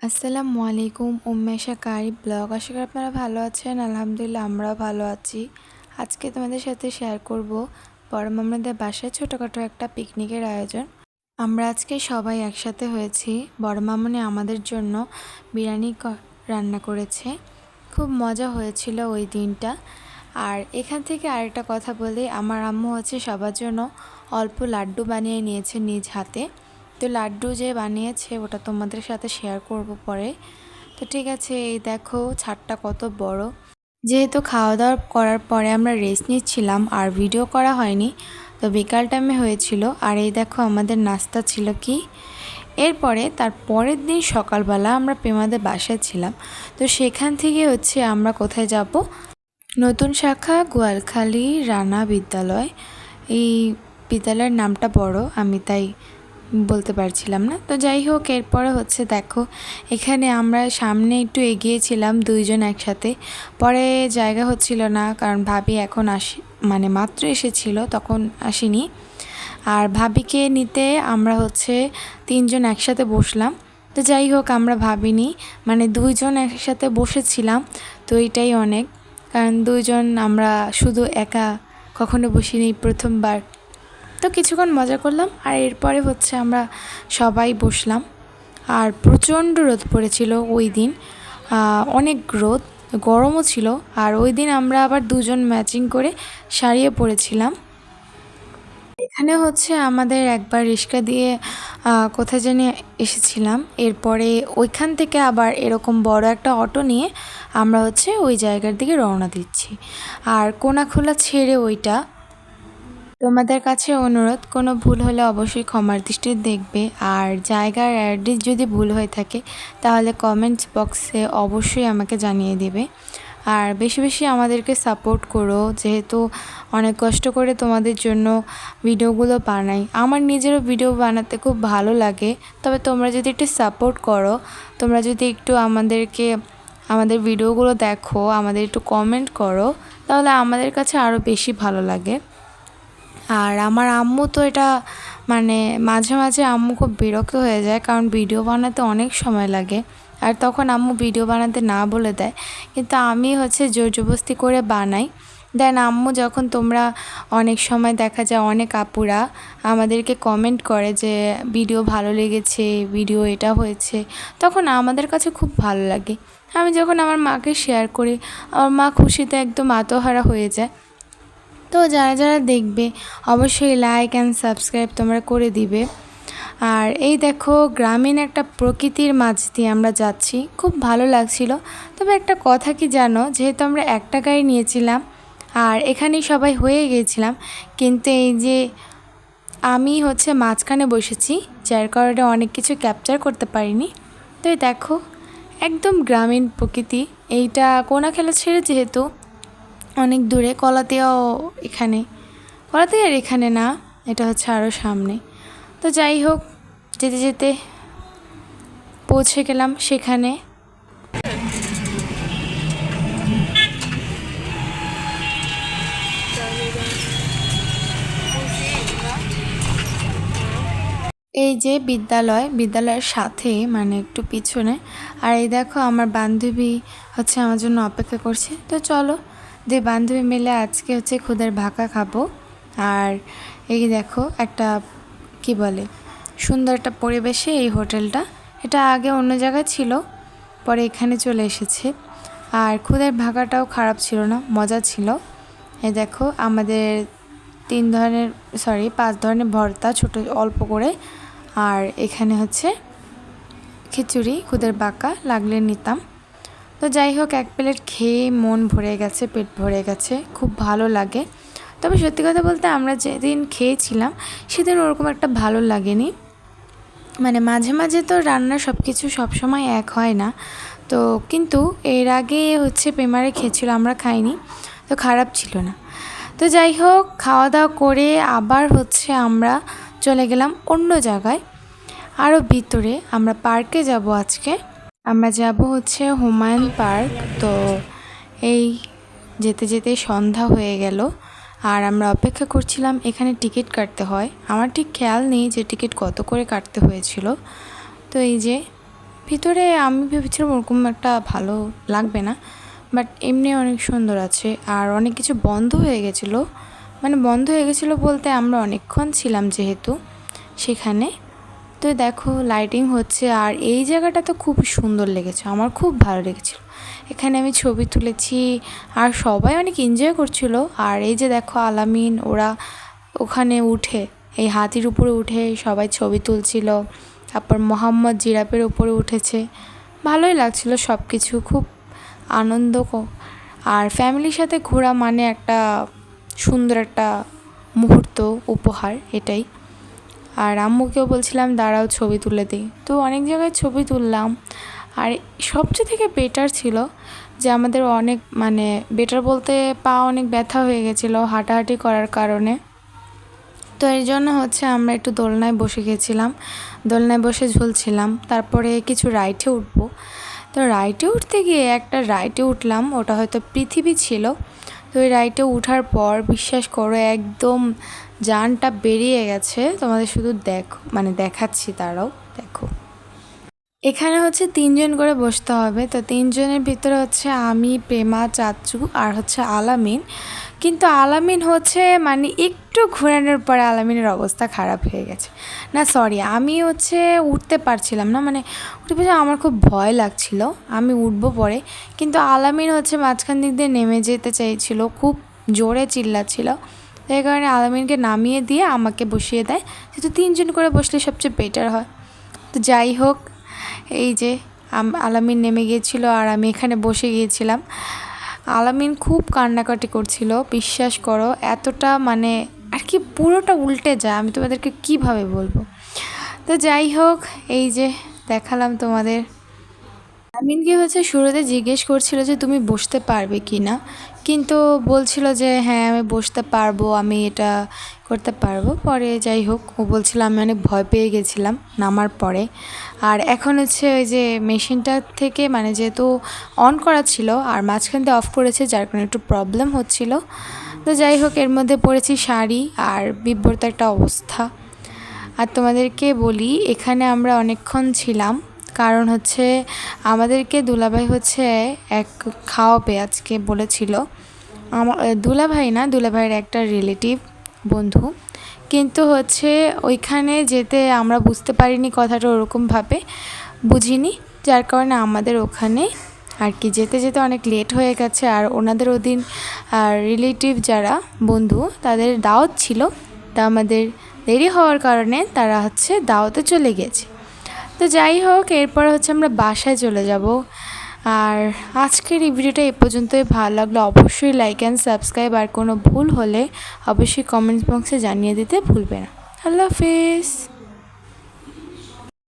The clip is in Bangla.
আসসালামু আলাইকুম, উম্মেশা কারি ব্লগ। আশা করি আপনারা ভালো আছেন। আলহামদুলিল্লাহ আমরাও ভালো আছি। আজকে তোমাদের সাথে শেয়ার করব বড় মামাদের বাসায় ছোটোখাটো একটা পিকনিকের আয়োজন। আমরা আজকে সবাই একসাথে হয়েছি। বড় মামুনি আমাদের জন্য বিরিয়ানি রান্না করেছে। খুব মজা হয়েছিল ওই দিনটা। আর এখান থেকে আরেকটা কথা বলি, আমার আম্মু হচ্ছে সবার জন্য অল্প লাড্ডু বানিয়ে নিয়েছে নিজ হাতে। তো লাড্ডু যে বানিয়েছে ওটা তোমাদের সাথে শেয়ার করব পরে। তো ঠিক আছে, এই দেখো ছাদটা কত বড়। যেহেতু খাওয়া দাওয়া করার পরে আমরা রেস্ট নিচ্ছিলাম আর ভিডিও করা হয়নি, তো বিকাল টাইমে হয়েছিল। আর এই দেখো আমাদের নাস্তা ছিল কি। এরপরে তার পরের দিন সকালবেলা আমরা পেমাদের বাসায় ছিলাম। তো সেখান থেকে হচ্ছে আমরা কোথায় যাব, নতুন শাখা গোয়ালখালী রানা বিদ্যালয়। এই বিদ্যালয়ের নামটা বড়, আমি তাই বলতে পারছিলাম না। তো যাই হোক, এরপরে হচ্ছে দেখো এখানে আমরা সামনে একটু এগিয়েছিলাম দুইজন একসাথে। পরে জায়গা হচ্ছিল না, কারণ ভাবি এখন মাত্র এসেছিল, তখন আসেনি। আর ভাবিকে নিতে আমরা হচ্ছে তিনজন একসাথে বসলাম। তো যাই হোক, আমরা ভাবিনি দুইজন একসাথে বসেছিলাম, তো এটাই অনেক। কারণ দুইজন আমরা শুধু একা কখনো বসিনি, প্রথমবার। তো কিছুক্ষণ মজা করলাম আর এরপরে হচ্ছে আমরা সবাই বসলাম। আর প্রচণ্ড রোদ পড়েছিল ওই দিন, অনেক রোদ, গরমও ছিল। আর ওই দিন আমরা আবার দুজন ম্যাচিং করে শাড়িও পরেছিলাম। এখানে হচ্ছে আমাদের একবার রিক্সা দিয়ে কোথায় জানি এসেছিলাম। এরপরে ওইখান থেকে আবার এরকম বড় একটা অটো নিয়ে আমরা হচ্ছে ওই জায়গার দিকে রওনা দিচ্ছি। আর কোনাখোলা ছেড়ে ওইটা। তোমাদের কাছে অনুরোধ, কোনো ভুল হলে অবশ্যই ক্ষমার দৃষ্টিতে দেখবে। আর জায়গার অ্যাড্রেস যদি ভুল হয়ে থাকে তাহলে কমেন্টস বক্সে অবশ্যই আমাকে জানিয়ে দেবে। আর বেশি বেশি আমাদেরকে সাপোর্ট করো, যেহেতু অনেক কষ্ট করে তোমাদের জন্য ভিডিওগুলো বানাই। আমার নিজেরও ভিডিও বানাতে খুব ভালো লাগে, তবে তোমরা যদি একটু সাপোর্ট করো, তোমরা যদি একটু আমাদের ভিডিওগুলো দেখো, আমাদের একটু কমেন্ট করো, তাহলে আমাদের কাছে আরও বেশি ভালো লাগে। আর আমার আম্মু তো এটা মাঝে মাঝে আম্মু খুব বিরক্ত হয়ে যায়, কারণ ভিডিও বানাতে অনেক সময় লাগে। আর তখন আম্মু ভিডিও বানাতে না বলে দেয়, কিন্তু আমি হচ্ছে জোর জবরদস্তি করে বানাই। দেন আম্মু যখন তোমরা অনেক সময় দেখা যায় অনেক আপুরা আমাদেরকে কমেন্ট করে যে ভিডিও ভালো লেগেছে, ভিডিও এটা হয়েছে, তখন আমাদের কাছে খুব ভালো লাগে। আমি যখন আমার মাকে শেয়ার করি, আমার মা খুশিতে একদম আত্মহারা হয়ে যায়। তো যারা যারা দেখবে অবশ্যই লাইক অ্যান্ড সাবস্ক্রাইব তোমরা করে দিবে। আর এই দেখো গ্রামীণ একটা প্রকৃতির মাঝ দিয়ে আমরা যাচ্ছি, খুব ভালো লাগছিল। তবে একটা কথা কি জানো, যেহেতু আমরা একটা গাড়ি নিয়েছিলাম আর এখানেই সবাই হয়ে গিয়েছিলাম, কিন্তু এই যে আমি হচ্ছে মাঝখানে বসেছি, যার কারণে অনেক কিছু ক্যাপচার করতে পারিনি। তো এই দেখো একদম গ্রামীণ প্রকৃতি। এইটা কোনাখেলা ছেড়ে যেহেতু অনেক দূরে, কলাতিয়াও এখানে, কলাতিয়ার এখানে না, এটা হচ্ছে আরও সামনে। তো যাই হোক, যেতে যেতে পৌঁছে গেলাম সেখানে। এই যে বিদ্যালয়ের সাথে একটু পিছনে। আর এই দেখো আমার বান্ধবী হচ্ছে আমার জন্য অপেক্ষা করছে। তো চলো যে বান্ধবী মিলে আজকে হচ্ছে খুদের ভাকা খাবো। আর এই দেখো একটা কি বলে সুন্দর একটা পরিবেশে এই হোটেলটা, এটা আগে অন্য জায়গায় ছিল, পরে এখানে চলে এসেছে। আর খুদের ভাকাটাও খারাপ ছিল না, মজা ছিল। এই দেখো আমাদের 5 ধরনের ভর্তা, ছোট অল্প করে। আর এখানে হচ্ছে খিচুড়ি, খুদের বাঁকা লাগলে নিতাম। তো যাই হোক, এক প্লেট খেয়ে মন ভরে গেছে, পেট ভরে গেছে, খুব ভালো লাগে। তবে সত্যি কথা বলতে আমরা যেদিন খেয়েছিলাম সেদিন ওরকম একটা ভালো লাগেনি। মাঝে মাঝে তো রান্না সব কিছু সবসময় এক হয় না। তো কিন্তু এর আগে হচ্ছে পেমারে খেয়েছিল, আমরা খাইনি, তো খারাপ ছিল না। তো যাই হোক, খাওয়া দাওয়া করে আবার হচ্ছে আমরা চলে গেলাম অন্য জায়গায়, আরও ভিতরে। আমরা পার্কে যাব আজকে, আমরা যাব হচ্ছে হুমায়ুন পার্ক। তো এই যেতে যেতে সন্ধ্যা হয়ে গেল আর আমরা অপেক্ষা করছিলাম। এখানে টিকিট কাটতে হয়, আমার ঠিক খেয়াল নেই যে টিকিট কত করে কাটতে হয়েছিল। তো এই যে ভিতরে আমি ভেবেছিলাম ওরকম একটা ভালো লাগবে না, বাট এমনি অনেক সুন্দর আছে। আর অনেক কিছু বন্ধ হয়ে গেছিলো, মানে বন্ধ হয়ে গেছিলো বলতে আমরা অনেকক্ষণ ছিলাম যেহেতু সেখানে। তো দেখো লাইটিং হচ্ছে, আর এই জায়গাটা তো খুব সুন্দর লেগেছে, আমার খুব ভালো লেগেছিলো। এখানে আমি ছবি তুলেছি আর সবাই অনেক এনজয় করছিল। আর এই যে দেখো আলামিন ওরা ওখানে উঠে, এই হাতির উপরে উঠে সবাই ছবি তুলছিল। তারপর মোহাম্মদ জিরাফের উপরে উঠেছে, ভালোই লাগছিল সব কিছু, খুব আনন্দ। আর ফ্যামিলির সাথে ঘোরা মানে একটা সুন্দর একটা মুহূর্ত, উপহার এটাই। আর আম্মুকেও বলছিলাম দাঁড়াও ছবি তুলে দিই, তো অনেক জায়গায় ছবি তুললাম। আর সবচেয়ে থেকে বেটার ছিল যে আমাদের অনেক, মানে বেটার বলতে পা অনেক ব্যথা হয়ে গেছিলো হাঁটাহাঁটি করার কারণে। তো এর জন্য হচ্ছে আমরা একটু দোলনায় বসে গেছিলাম, দোলনায় বসে ঝুলছিলাম। তারপরে কিছু রাইডে উঠবো, তো রাইডে উঠতে গিয়ে একটা রাইডে উঠলাম, ওটা হয়তো পৃথিবী ছিল। তো ওই রাইডে ওঠার পর বিশ্বাস করো একদম জানটা বেরিয়ে গেছে। তোমাদের শুধু মানে দেখাচ্ছি, তারাও দেখো। এখানে হচ্ছে 3জন করে বসতে হবে, তো 3জনের ভিতরে হচ্ছে আমি, প্রেমা, চাচ্চু আর হচ্ছে আলামিন। কিন্তু আলামিন হচ্ছে মানে একটু ঘোরানোর পরে আলামিনের অবস্থা খারাপ হয়ে গেছে। না সরি, আমি হচ্ছে উঠতে পারছিলাম না, মানে উঠতে পারছি, আমার খুব ভয় লাগছিল, আমি উঠবো পরে। কিন্তু আলামিন হচ্ছে মাঝখান দিক দিয়ে নেমে যেতে চাইছিল, খুব জোরে চিল্লাচ্ছিল। এই কারণে আলামিনকে নামিয়ে দিয়ে আমাকে বসিয়ে দেয়, যেহেতু 3জন করে বসলে সবচেয়ে বেটার হয়। তো যাই হোক, এই যে আলামিন নেমে গিয়েছিল আর আমি এখানে বসে গিয়েছিলাম। আলামিন খুব কান্নাকাটি করছিল, বিশ্বাস করো এতটা, মানে আর কি পুরোটা উল্টে যায়, আমি তোমাদেরকে কিভাবে বলবো। তো যাই হোক, এই যে দেখালাম তোমাদের। আমিনকে হচ্ছে শুরুতে জিজ্ঞেস করছিল যে তুমি বসতে পারবে কি না, কিন্তু বলছিল যে হ্যাঁ আমি বসতে পারবো, আমি এটা করতে পারবো। পরে যাই হোক, ও বলছিল আমি অনেক ভয় পেয়ে গেছিলাম নামার পরে। আর এখন হচ্ছে ওই যে মেশিনটা থেকে, মানে যেহেতু অন করা ছিল আর মাঝখান দিয়ে অফ করেছে, যার কারণে একটু প্রবলেম হচ্ছিল। তো যাই হোক, এর মধ্যে পড়েছি শাড়ি আর বিব্রত একটা অবস্থা। আর তোমাদেরকে বলি, এখানে আমরা অনেকক্ষণ ছিলাম, কারণ হচ্ছে আমাদেরকে দুলাভাই হচ্ছে এক খাওয়াবে আজকে বলেছিল। আমার দুলাভাই না, দুলাভাইয়ের একটা রিলেটিভ বন্ধু, কিন্তু হচ্ছে ওইখানে যেতে আমরা বুঝতে পারিনি কথাটা ওরকমভাবে বুঝিনি, যার কারণে আমাদের ওখানে আর কি যেতে যেতে অনেক লেট হয়ে গেছে। আর ওনাদের ওদিন রিলেটিভ যারা বন্ধু, তাদের দাওয়াত ছিল, তা আমাদের দেরি হওয়ার কারণে তারা হচ্ছে দাওয়াতে চলে গেছে। তো যাই হোক, এরপর হচ্ছে আমরা বাসায় চলে যাব। আর আজকের এই ভিডিওটা এ পর্যন্তই। ভালো লাগলো অবশ্যই লাইক অ্যান্ড সাবস্ক্রাইব, আর কোনো ভুল হলে অবশ্যই কমেন্টস বক্সে জানিয়ে দিতে ভুলবে না। আল্লাহ হাফেজ।